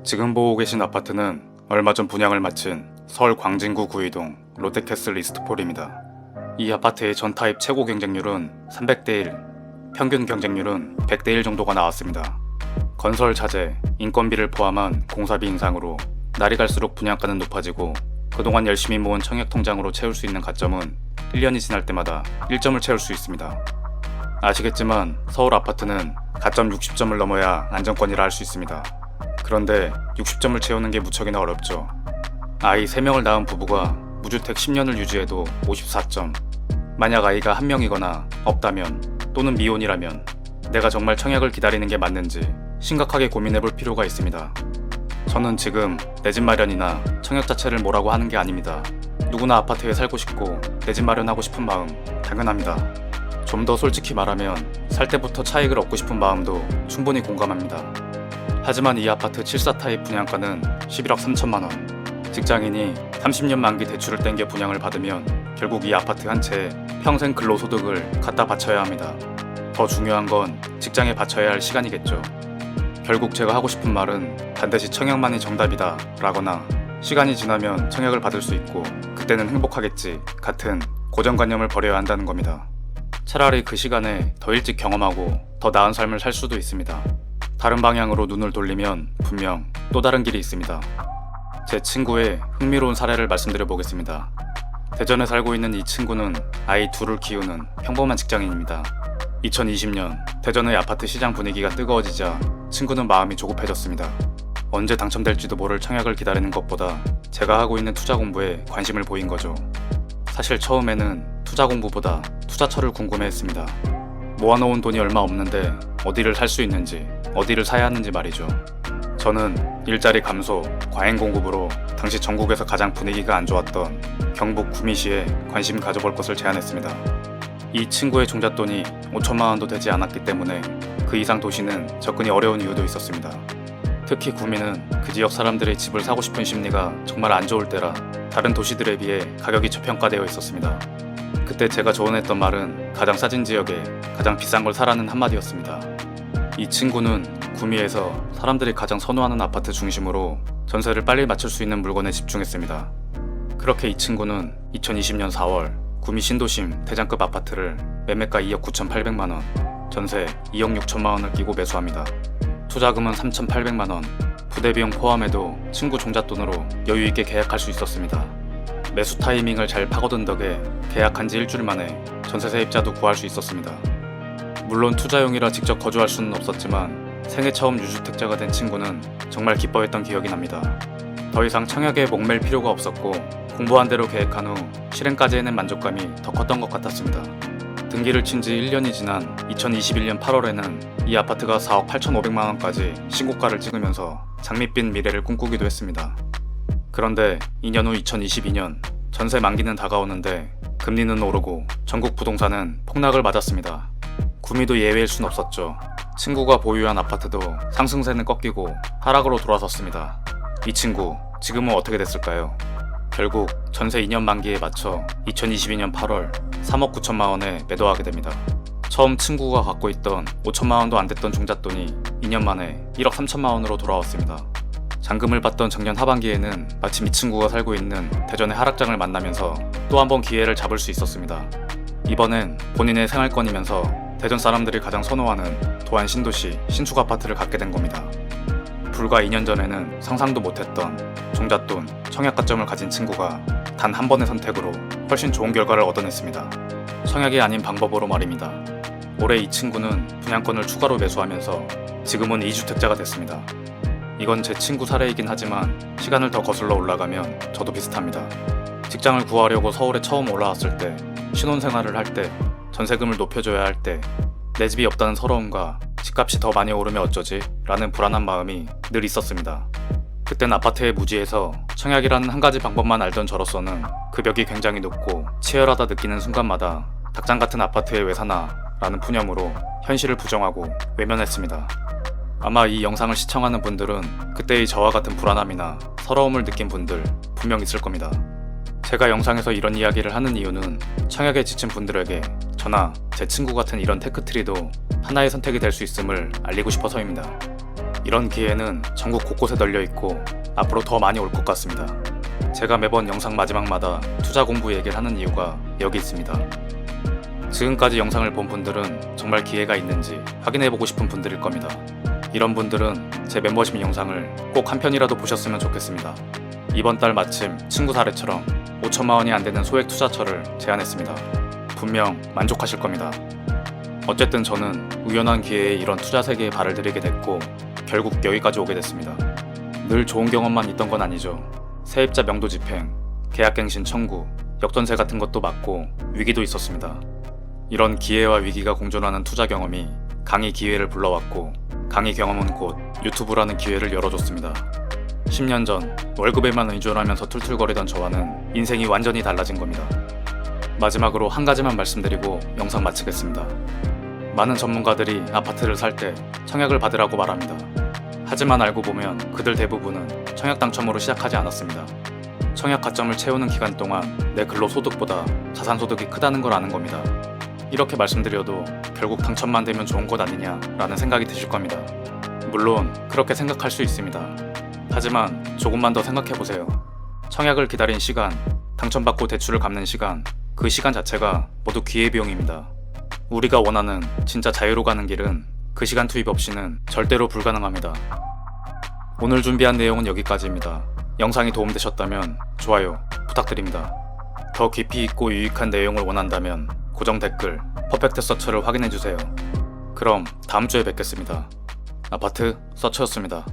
지금 보고 계신 아파트는 얼마 전 분양을 마친 서울 광진구 구이동 롯데캐슬 이스트폴입니다. 이 아파트의 전타입 최고 경쟁률은 300대 1, 평균 경쟁률은 100대 1 정도가 나왔습니다. 건설 자재, 인건비를 포함한 공사비 인상으로 날이 갈수록 분양가는 높아지고 그동안 열심히 모은 청약 통장으로 채울 수 있는 가점은 1년이 지날 때마다 1점을 채울 수 있습니다. 아시겠지만 서울 아파트는 가점 60점을 넘어야 안정권이라 할 수 있습니다. 그런데 60점을 채우는 게 무척이나 어렵죠. 아이 3명을 낳은 부부가 무주택 10년을 유지해도 54점. 만약 아이가 1명이거나 없다면 또는 미혼이라면 내가 정말 청약을 기다리는 게 맞는지 심각하게 고민해볼 필요가 있습니다. 저는 지금 내 집 마련이나 청약 자체를 뭐라고 하는 게 아닙니다. 누구나 아파트에 살고 싶고 내 집 마련하고 싶은 마음 당연합니다. 좀 더 솔직히 말하면 살 때부터 차익을 얻고 싶은 마음도 충분히 공감합니다. 하지만 이 아파트 7사 타입 분양가는 11억 3천만 원. 직장인이 30년 만기 대출을 땡겨 분양을 받으면 결국 이 아파트 한 채에 평생 근로소득을 갖다 바쳐야 합니다. 더 중요한 건 직장에 바쳐야 할 시간이겠죠. 결국 제가 하고 싶은 말은 반드시 청약만이 정답이다 라거나 시간이 지나면 청약을 받을 수 있고 그때는 행복하겠지 같은 고정관념을 버려야 한다는 겁니다. 차라리 그 시간에 더 일찍 경험하고 더 나은 삶을 살 수도 있습니다. 다른 방향으로 눈을 돌리면 분명 또 다른 길이 있습니다. 제 친구의 흥미로운 사례를 말씀드려 보겠습니다. 대전에 살고 있는 이 친구는 아이 둘을 키우는 평범한 직장인입니다. 2020년 대전의 아파트 시장 분위기가 뜨거워지자 친구는 마음이 조급해졌습니다. 언제 당첨될지도 모를 청약을 기다리는 것보다 제가 하고 있는 투자 공부에 관심을 보인 거죠. 사실 처음에는 투자 공부보다 투자처를 궁금해했습니다. 모아놓은 돈이 얼마 없는데 어디를 살 수 있는지, 어디를 사야 하는지 말이죠. 저는 일자리 감소, 과잉 공급으로 당시 전국에서 가장 분위기가 안 좋았던 경북 구미시에 관심 가져볼 것을 제안했습니다. 이 친구의 종잣돈이 5천만 원도 되지 않았기 때문에 그 이상 도시는 접근이 어려운 이유도 있었습니다. 특히 구미는 그 지역 사람들의 집을 사고 싶은 심리가 정말 안 좋을 때라 다른 도시들에 비해 가격이 저평가되어 있었습니다. 그때 제가 조언했던 말은 가장 싸진 지역에 가장 비싼 걸 사라는 한마디였습니다. 이 친구는 구미에서 사람들이 가장 선호하는 아파트 중심으로 전세를 빨리 맞출 수 있는 물건에 집중했습니다. 그렇게 이 친구는 2020년 4월 구미 신도심 대장급 아파트를 매매가 2억 9,800만 원, 전세 2억 6천만 원을 끼고 매수합니다. 투자금은 3,800만 원, 부대비용 포함해도 친구 종잣돈으로 여유있게 계약할 수 있었습니다. 매수 타이밍을 잘 파고든 덕에 계약한 지 일주일 만에 전세 세입자도 구할 수 있었습니다. 물론 투자용이라 직접 거주할 수는 없었지만 생애 처음 유주택자가 된 친구는 정말 기뻐했던 기억이 납니다. 더 이상 청약에 목맬 필요가 없었고 공부한 대로 계획한 후 실행까지 해낸 만족감이 더 컸던 것 같았습니다. 등기를 친 지 1년이 지난 2021년 8월에는 이 아파트가 4억 8,500만 원까지 신고가를 찍으면서 장밋빛 미래를 꿈꾸기도 했습니다. 그런데 2년 후 2022년 전세 만기는 다가오는데 금리는 오르고 전국 부동산은 폭락을 맞았습니다. 구미도 예외일 순 없었죠. 친구가 보유한 아파트도 상승세는 꺾이고 하락으로 돌아섰습니다. 이 친구 지금은 어떻게 됐을까요? 결국 전세 2년 만기에 맞춰 2022년 8월 3억 9천만 원에 매도하게 됩니다. 처음 친구가 갖고 있던 5천만 원도 안 됐던 종잣돈이 2년 만에 1억 3천만 원으로 돌아왔습니다. 잔금을 받던 작년 하반기에는 마침 이 친구가 살고 있는 대전의 하락장을 만나면서 또 한 번 기회를 잡을 수 있었습니다. 이번엔 본인의 생활권이면서 대전 사람들이 가장 선호하는 도안 신도시 신축 아파트를 갖게 된 겁니다. 불과 2년 전에는 상상도 못했던 종잣돈, 청약 가점을 가진 친구가 단 한 번의 선택으로 훨씬 좋은 결과를 얻어냈습니다. 청약이 아닌 방법으로 말입니다. 올해 이 친구는 분양권을 추가로 매수하면서 지금은 2주택자가 됐습니다. 이건 제 친구 사례이긴 하지만 시간을 더 거슬러 올라가면 저도 비슷합니다. 직장을 구하려고 서울에 처음 올라왔을 때, 신혼생활을 할 때, 전세금을 높여줘야 할 때, 내 집이 없다는 서러움과 집값이 더 많이 오르면 어쩌지? 라는 불안한 마음이 늘 있었습니다. 그땐 아파트에 무지해서 청약이라는 한 가지 방법만 알던 저로서는 그 벽이 굉장히 높고 치열하다 느끼는 순간마다 닭장 같은 아파트에 왜 사나? 라는 푸념으로 현실을 부정하고 외면했습니다. 아마 이 영상을 시청하는 분들은 그때의 저와 같은 불안함이나 서러움을 느낀 분들 분명 있을 겁니다. 제가 영상에서 이런 이야기를 하는 이유는 청약에 지친 분들에게 저나 제 친구 같은 이런 테크트리도 하나의 선택이 될 수 있음을 알리고 싶어서입니다. 이런 기회는 전국 곳곳에 널려 있고 앞으로 더 많이 올 것 같습니다. 제가 매번 영상 마지막마다 투자 공부 얘기를 하는 이유가 여기 있습니다. 지금까지 영상을 본 분들은 정말 기회가 있는지 확인해보고 싶은 분들일 겁니다. 이런 분들은 제 멤버십 영상을 꼭 한 편이라도 보셨으면 좋겠습니다. 이번 달 마침 친구 사례처럼 5천만 원이 안 되는 소액 투자처를 제안했습니다. 분명 만족하실 겁니다. 어쨌든 저는 우연한 기회에 이런 투자 세계에 발을 들이게 됐고 결국 여기까지 오게 됐습니다. 늘 좋은 경험만 있던 건 아니죠. 세입자 명도 집행, 계약갱신 청구, 역전세 같은 것도 맞고 위기도 있었습니다. 이런 기회와 위기가 공존하는 투자 경험이 강의 기회를 불러왔고 강의 경험은 곧 유튜브라는 기회를 열어줬습니다. 10년 전 월급에만 의존하면서 툴툴거리던 저와는 인생이 완전히 달라진 겁니다. 마지막으로 한 가지만 말씀드리고 영상 마치겠습니다. 많은 전문가들이 아파트를 살 때 청약을 받으라고 말합니다. 하지만 알고 보면 그들 대부분은 청약 당첨으로 시작하지 않았습니다. 청약 가점을 채우는 기간 동안 내 근로소득보다 자산소득이 크다는 걸 아는 겁니다. 이렇게 말씀드려도 결국 당첨만 되면 좋은 것 아니냐라는 생각이 드실 겁니다. 물론 그렇게 생각할 수 있습니다. 하지만 조금만 더 생각해보세요. 청약을 기다린 시간, 당첨받고 대출을 갚는 시간, 그 시간 자체가 모두 기회비용입니다. 우리가 원하는 진짜 자유로 가는 길은 그 시간 투입 없이는 절대로 불가능합니다. 오늘 준비한 내용은 여기까지입니다. 영상이 도움되셨다면 좋아요 부탁드립니다. 더 깊이 있고 유익한 내용을 원한다면 고정 댓글 퍼펙트 서처를 확인해주세요. 그럼 다음 주에 뵙겠습니다. 아파트 서처였습니다.